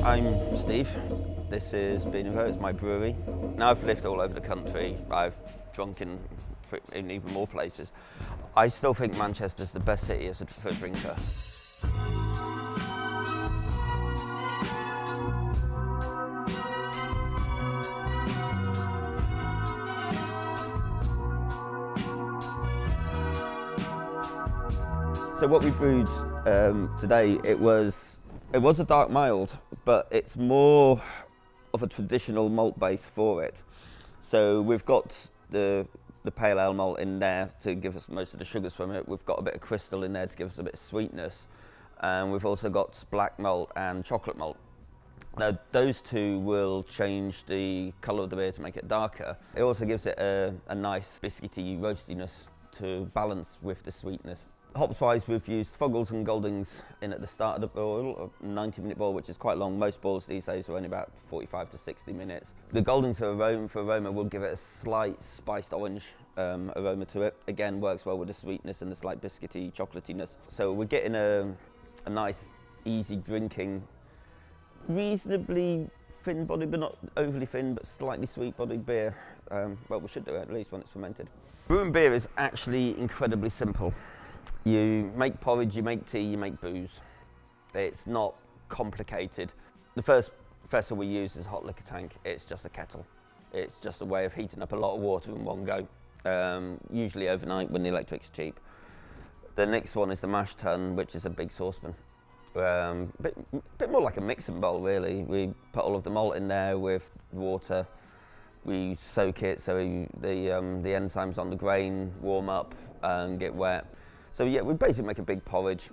I'm Steve. This is Beanerville, it's my brewery. Now I've lived all over the country, I've drunk in even more places. I still think Manchester's the best city for a drinker. So what we brewed today, it was a dark mild, but it's more of a traditional malt base for it. So we've got the pale ale malt in there to give us most of the sugars from it. We've got a bit of crystal in there to give us a bit of sweetness. And we've also got black malt and chocolate malt. Now those two will change the colour of the beer to make it darker. It also gives it a nice biscuity roastiness to balance with the sweetness. Hops-wise, we've used Fuggles and Goldings in at the start of the boil, a 90-minute boil, which is quite long. Most boils these days are only about 45 to 60 minutes. The Goldings for aroma will give it a slight spiced orange aroma to it. Again, works well with the sweetness and the slight biscuity chocolatiness. So we're getting a nice, easy drinking, reasonably thin bodied, but not overly thin, but slightly sweet bodied beer. Well, we should do it at least when it's fermented. Brewing beer is actually incredibly simple. You make porridge, you make tea, you make booze. It's not complicated. The first vessel we use is a hot liquor tank. It's just a kettle. It's just a way of heating up a lot of water in one go, usually overnight when the electric's cheap. The next one is the mash tun, which is a big saucepan. Bit more like a mixing bowl, really. We put all of the malt in there with water. We soak it so the enzymes on the grain warm up and get wet. So yeah, we basically make a big porridge,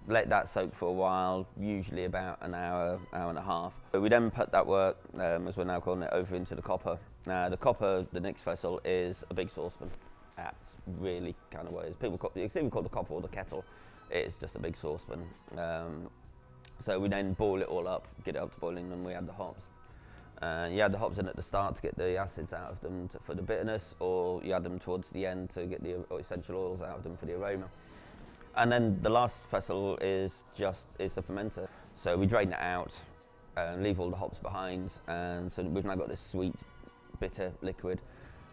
let that soak for a while, usually about an hour, hour and a half. So we then put that work, as we're now calling it, over into the copper. Now the copper, the next vessel, is a big saucepan. That's really kind of what it is. People call the copper or the kettle. It's just a big saucepan. So we then boil it all up, get it up to boiling, and we add the hops. You add the hops in at the start to get the acids out of them for the bitterness, or you add them towards the end to get the essential oils out of them for the aroma. And then the last vessel is the fermenter. So we drain it out, leave all the hops behind, and so we've now got this sweet, bitter liquid.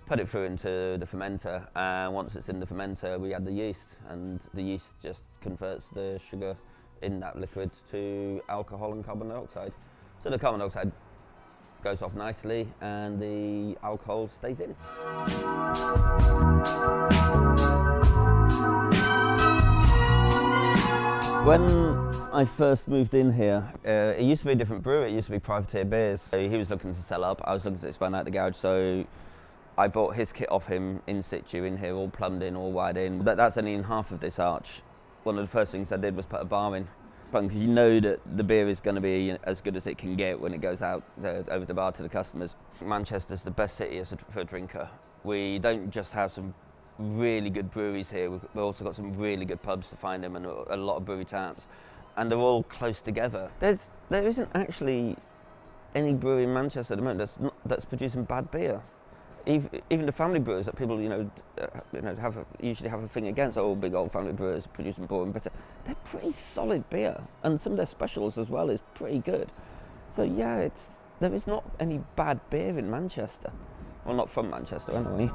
Put it through into the fermenter, and once it's in the fermenter, we add the yeast, and the yeast just converts the sugar in that liquid to alcohol and carbon dioxide. So the carbon dioxide goes off nicely and the alcohol stays in. When I first moved in here, it used to be a different brewery. It used to be Privateer Beers. So he was looking to sell up, I was looking to expand out the garage, so I bought his kit off him in situ in here, all plumbed in, all wired in. But that's only in half of this arch. One of the first things I did was put a bar in. Because you know that the beer is going to be as good as it can get when it goes out over the bar to the customers. Manchester's the best city for a drinker. We don't just have some really good breweries here, we've also got some really good pubs to find them and a lot of brewery taps. And they're all close together. There isn't actually any brewery in Manchester at the moment that's producing bad beer. Even the family brewers that people usually have a thing against, big old family brewers producing boring bitter, they're pretty solid beer, and some of their specials as well is pretty good. So yeah, there is not any bad beer in Manchester. Well, not from Manchester anyway.